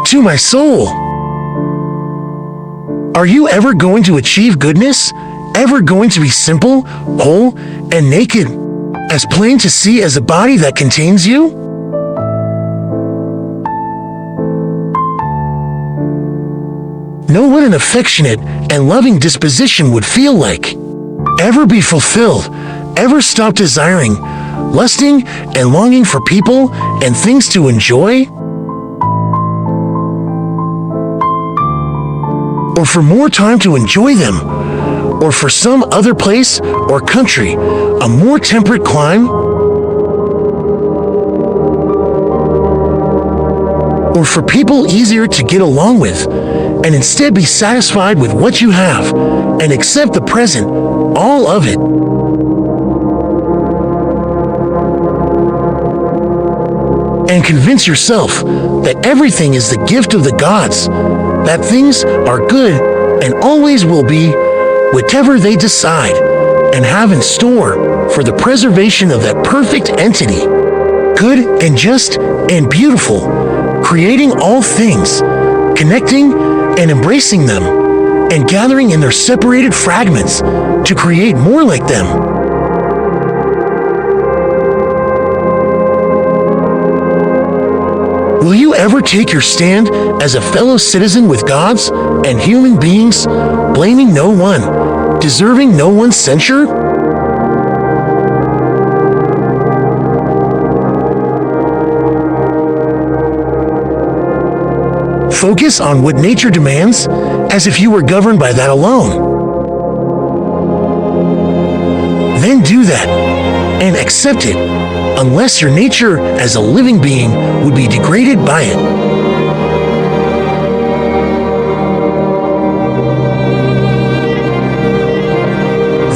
to my soul. Are you ever going to achieve goodness? Ever going to be simple, whole, and naked, as plain to see as a body that contains you? Know what an affectionate and loving disposition would feel like. Ever be fulfilled? Ever stop desiring, lusting, and longing for people and things to enjoy? Or for more time to enjoy them? Or for some other place or country, a more temperate clime? Or for people easier to get along with, and instead be satisfied with what you have, and accept the present, all of it. And convince yourself that everything is the gift of the gods, that things are good and always will be, whatever they decide and have in store for the preservation of that perfect entity, good and just and beautiful, creating all things, connecting and embracing them, and gathering in their separated fragments to create more like them. Will you ever take your stand as a fellow citizen with gods and human beings, blaming no one, deserving no one's censure? Focus on what nature demands, as if you were governed by that alone. Then do that, and accept it, unless your nature as a living being would be degraded by it.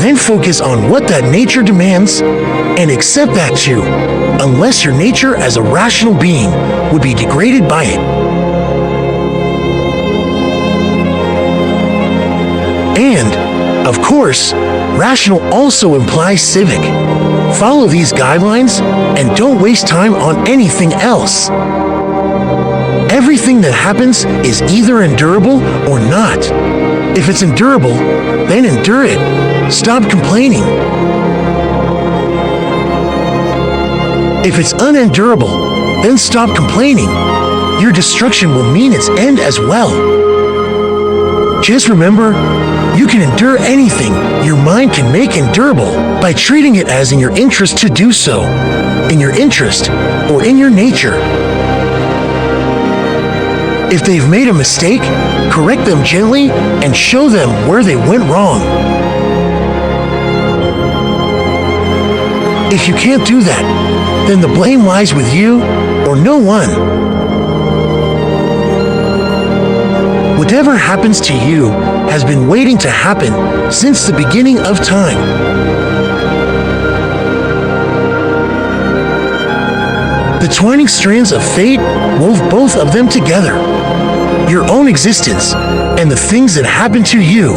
Then focus on what that nature demands, and accept that too, unless your nature as a rational being would be degraded by it. And, of course, rational also implies civic. Follow these guidelines and don't waste time on anything else. Everything that happens is either endurable or not. If it's endurable, then endure it. Stop complaining. If it's unendurable, then stop complaining. Your destruction will mean its end as well. Just remember, you can endure anything your mind can make endurable by treating it as in your interest to do so, in your interest or in your nature. If they've made a mistake, correct them gently and show them where they went wrong. If you can't do that, then the blame lies with you or no one. Whatever happens to you has been waiting to happen since the beginning of time. The twining strands of fate wove both of them together, your own existence and the things that happen to you.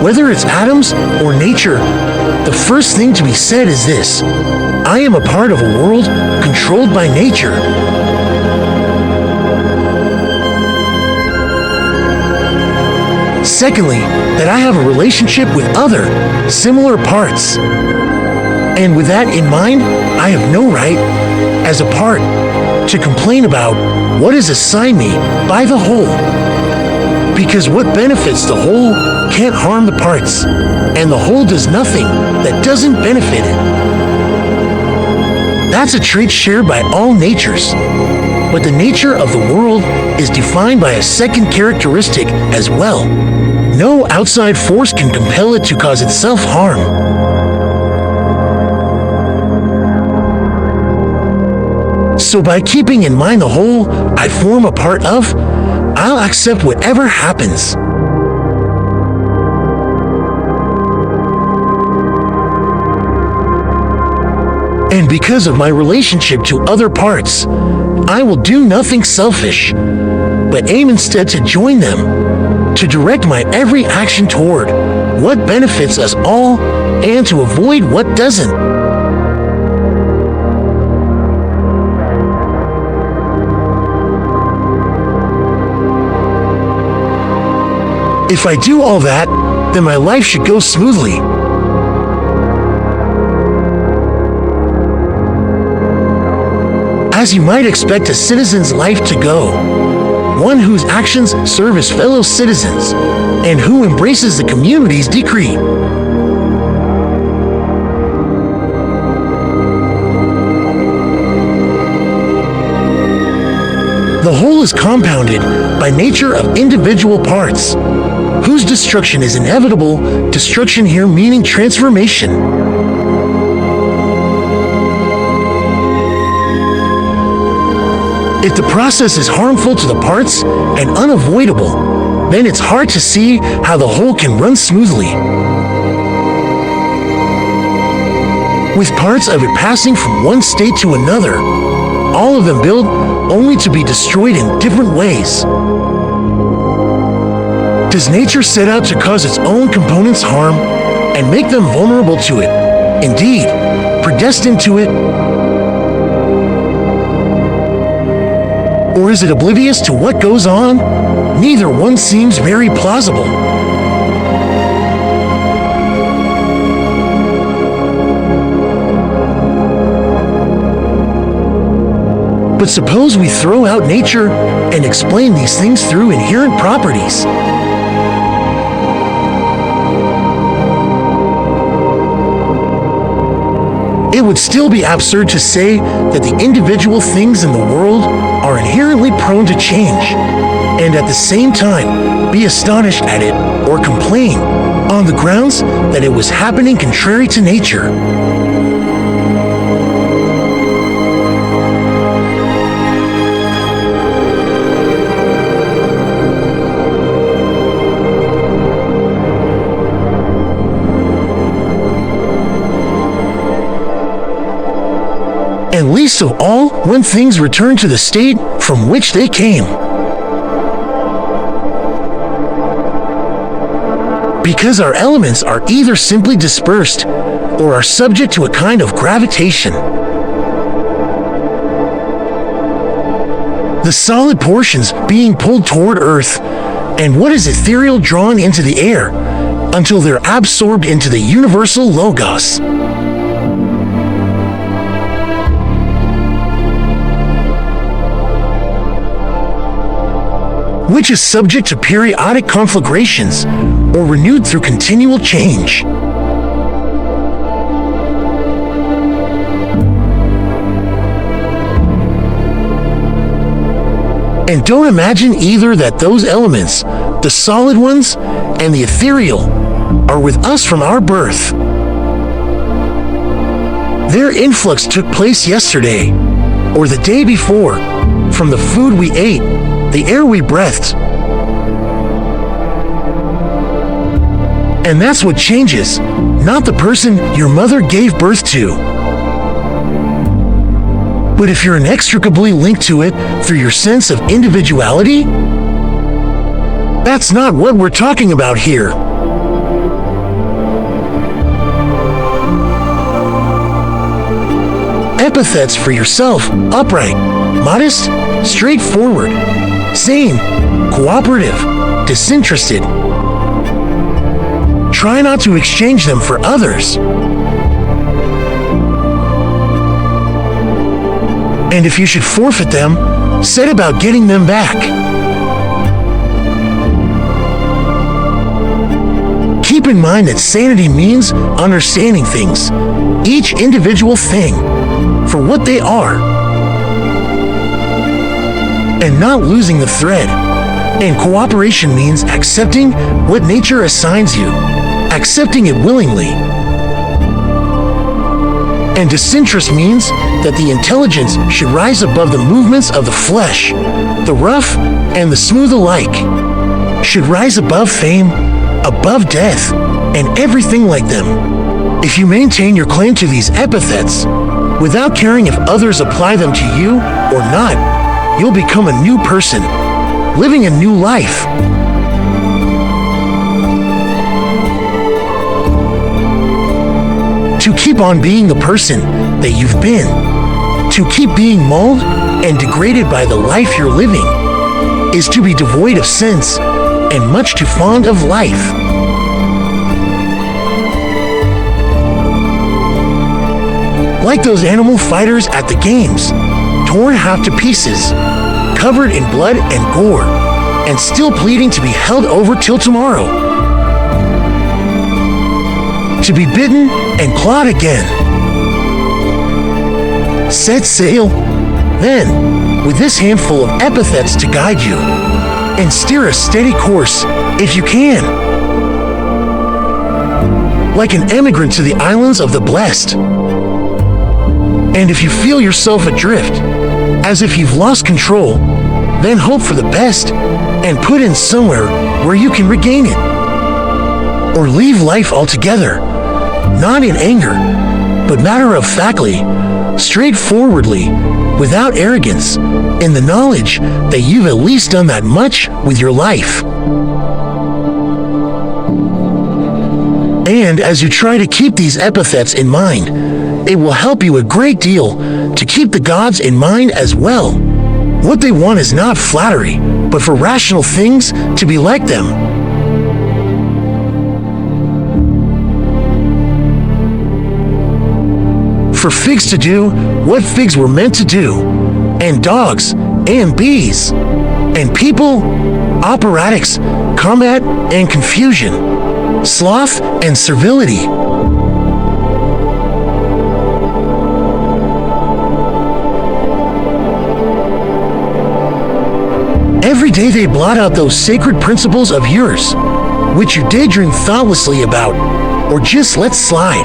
Whether it's atoms or nature, the first thing to be said is this: I am a part of a world controlled by nature. Secondly, that I have a relationship with other similar parts. And with that in mind, I have no right, as a part, to complain about what is assigned me by the whole. Because what benefits the whole can't harm the parts, and the whole does nothing that doesn't benefit it. That's a trait shared by all natures. But the nature of the world is defined by a second characteristic as well. No outside force can compel it to cause itself harm. So by keeping in mind the whole I form a part of, I'll accept whatever happens. And because of my relationship to other parts, I will do nothing selfish, but aim instead to join them, to direct my every action toward what benefits us all and to avoid what doesn't. If I do all that, then my life should go smoothly. As you might expect a citizen's life to go, one whose actions serve his fellow citizens and who embraces the community's decree. The whole is compounded by nature of individual parts, whose destruction is inevitable, destruction here meaning transformation. If the process is harmful to the parts and unavoidable, then it's hard to see how the whole can run smoothly. With parts of it passing from one state to another, all of them build only to be destroyed in different ways. Does nature set out to cause its own components harm and make them vulnerable to it? Indeed, predestined to it? Or is it oblivious to what goes on? Neither one seems very plausible. But suppose we throw out nature and explain these things through inherent properties. It would still be absurd to say that the individual things in the world are inherently prone to change, and at the same time be astonished at it or complain on the grounds that it was happening contrary to nature. And least of all when things return to the state from which they came. Because our elements are either simply dispersed or are subject to a kind of gravitation. The solid portions being pulled toward Earth, and what is ethereal drawn into the air, until they're absorbed into the universal logos. Which is subject to periodic conflagrations or renewed through continual change. And don't imagine either that those elements, the solid ones and the ethereal, are with us from our birth. Their influx took place yesterday, or the day before, from the food we ate, the air we breathed. And that's what changes, not the person your mother gave birth to. But if you're inextricably linked to it through your sense of individuality, that's not what we're talking about here. Epithets for yourself: upright, modest, straightforward, sane, cooperative, disinterested. Try not to exchange them for others. And if you should forfeit them, set about getting them back. Keep in mind that sanity means understanding things, each individual thing, for what they are, and not losing the thread. And cooperation means accepting what nature assigns you, accepting it willingly. And disinterest means that the intelligence should rise above the movements of the flesh, the rough and the smooth alike, should rise above fame, above death, and everything like them. If you maintain your claim to these epithets, without caring if others apply them to you or not, you'll become a new person, living a new life. To keep on being the person that you've been, to keep being mauled and degraded by the life you're living, is to be devoid of sense, and much too fond of life. Like those animal fighters at the games, torn half to pieces, covered in blood and gore, and still pleading to be held over till tomorrow, to be bitten and clawed again. Set sail, then, with this handful of epithets to guide you, and steer a steady course if you can. Like an emigrant to the islands of the blessed. And if you feel yourself adrift, as if you've lost control, then hope for the best and put in somewhere where you can regain it. Or leave life altogether, not in anger, but matter-of-factly, straightforwardly, without arrogance, in the knowledge that you've at least done that much with your life. And as you try to keep these epithets in mind, it will help you a great deal to keep the gods in mind as well. What they want is not flattery, but for rational things to be like them. For figs to do what figs were meant to do, and dogs, and bees, and people, operatics, combat, and confusion, sloth, and servility. Every day they blot out those sacred principles of yours, which you daydream thoughtlessly about, or just let slide.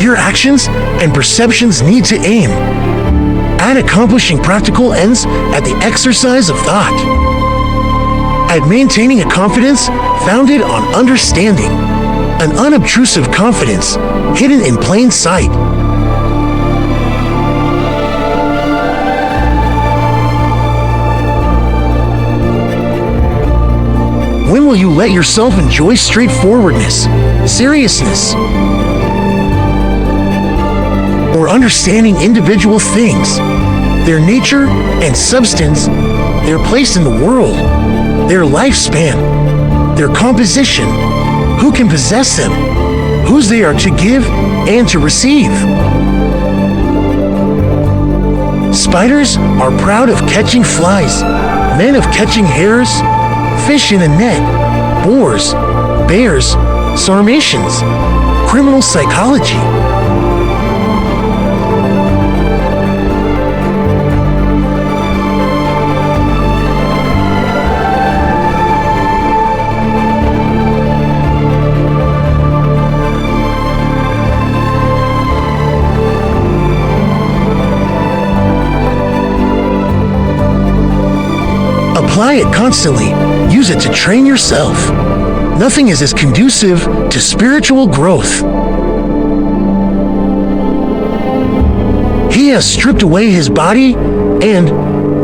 Your actions and perceptions need to aim at accomplishing practical ends at the exercise of thought, at maintaining a confidence founded on understanding, an unobtrusive confidence hidden in plain sight. When will you let yourself enjoy straightforwardness, seriousness, or understanding individual things, their nature and substance, their place in the world, their lifespan, their composition, who can possess them, whose they are to give and to receive? Spiders are proud of catching flies, men of catching hares, fish in a net, boars, bears, Sarmatians, criminal psychology. Apply it constantly. Use it to train yourself. Nothing is as conducive to spiritual growth. He has stripped away his body and,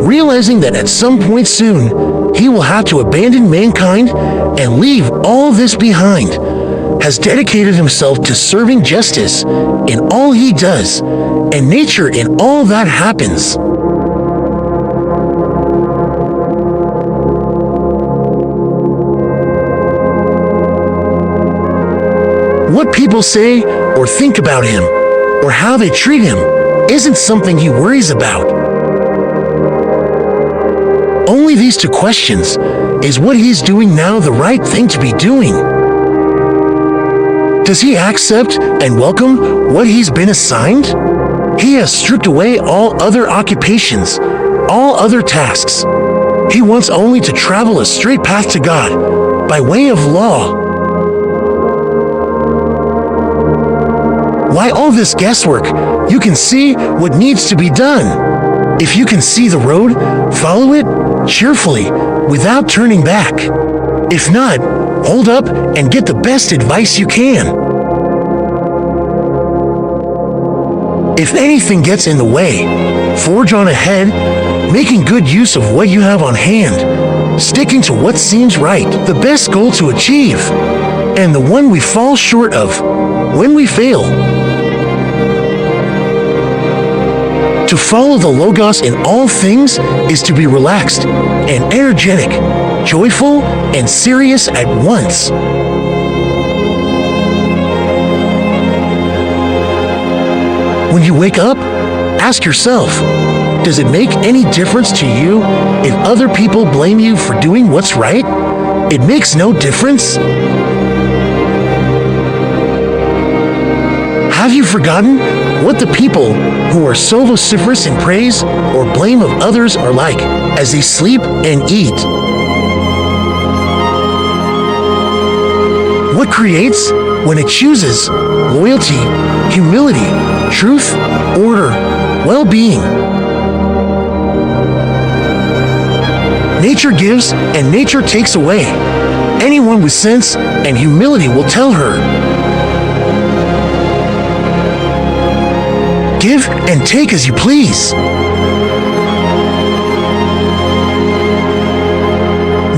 realizing that at some point soon he will have to abandon mankind and leave all this behind, has dedicated himself to serving justice in all he does and nature in all that happens. What people say or think about him, or how they treat him, isn't something he worries about. Only these two questions: is what he's doing now the right thing to be doing? Does he accept and welcome what he's been assigned? He has stripped away all other occupations, all other tasks. He wants only to travel a straight path to God by way of law. Why all this guesswork? You can see what needs to be done. If you can see the road, follow it cheerfully, without turning back. If not, hold up and get the best advice you can. If anything gets in the way, forge on ahead, making good use of what you have on hand, sticking to what seems right, the best goal to achieve, and the one we fall short of when we fail. To follow the Logos in all things is to be relaxed and energetic, joyful and serious at once. When you wake up, ask yourself, does it make any difference to you if other people blame you for doing what's right? It makes no difference. Have you forgotten what the people who are so vociferous in praise or blame of others are like as they sleep and eat? What creates when it chooses loyalty, humility, truth, order, well-being? Nature gives and nature takes away. Anyone with sense and humility will tell her, give and take as you please.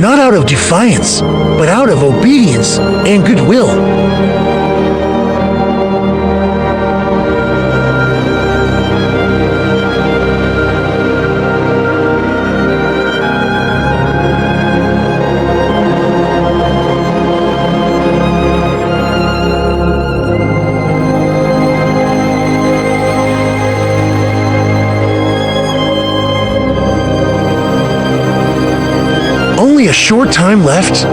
Not out of defiance, but out of obedience and goodwill. Only a short time left.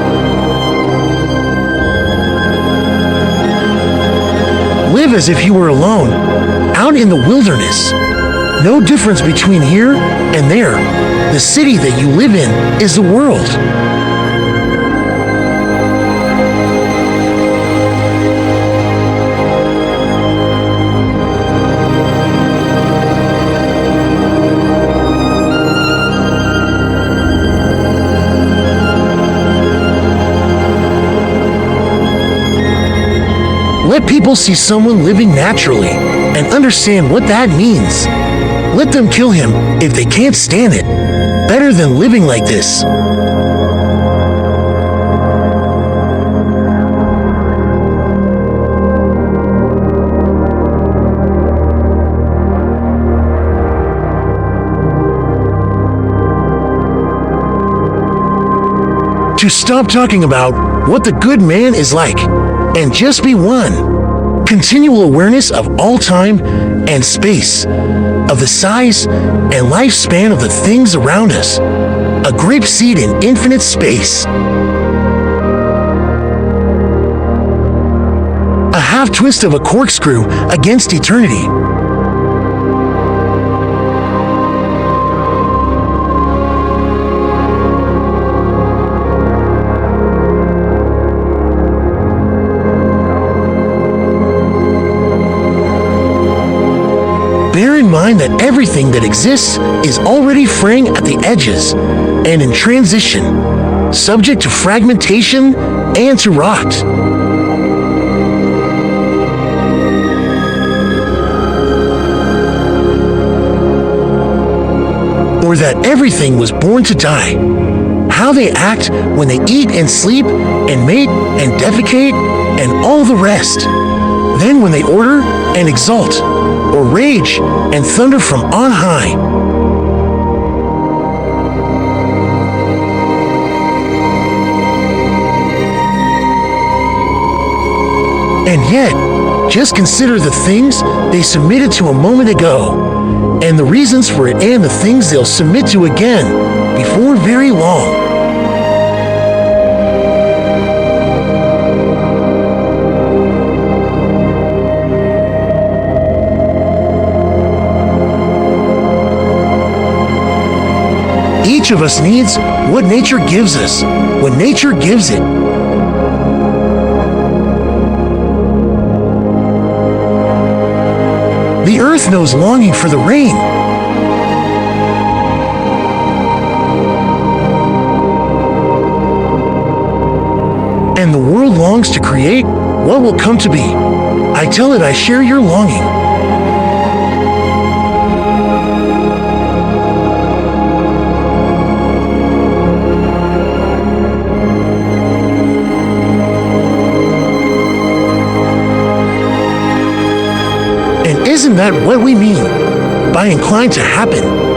Live as if you were alone, out in the wilderness. No difference between here and there. The city that you live in is the world. Let people see someone living naturally and understand what that means. Let them kill him if they can't stand it. Better than living like this. To stop talking about what the good man is like and just be one. Continual awareness of all time and space, of the size and lifespan of the things around us. A grape seed in infinite space. A half twist of a corkscrew against eternity. Bear in mind that everything that exists is already fraying at the edges and in transition, subject to fragmentation and to rot. Or that everything was born to die. How they act when they eat and sleep and mate and defecate and all the rest. Then when they order and exalt, or rage and thunder from on high. And yet, just consider the things they submitted to a moment ago, and the reasons for it and the things they'll submit to again before very long. Each of us needs what nature gives us, when nature gives it. The earth knows longing for the rain. And the world longs to create what will come to be. I tell it I share your longing. Isn't that what we mean? by inclined to happen.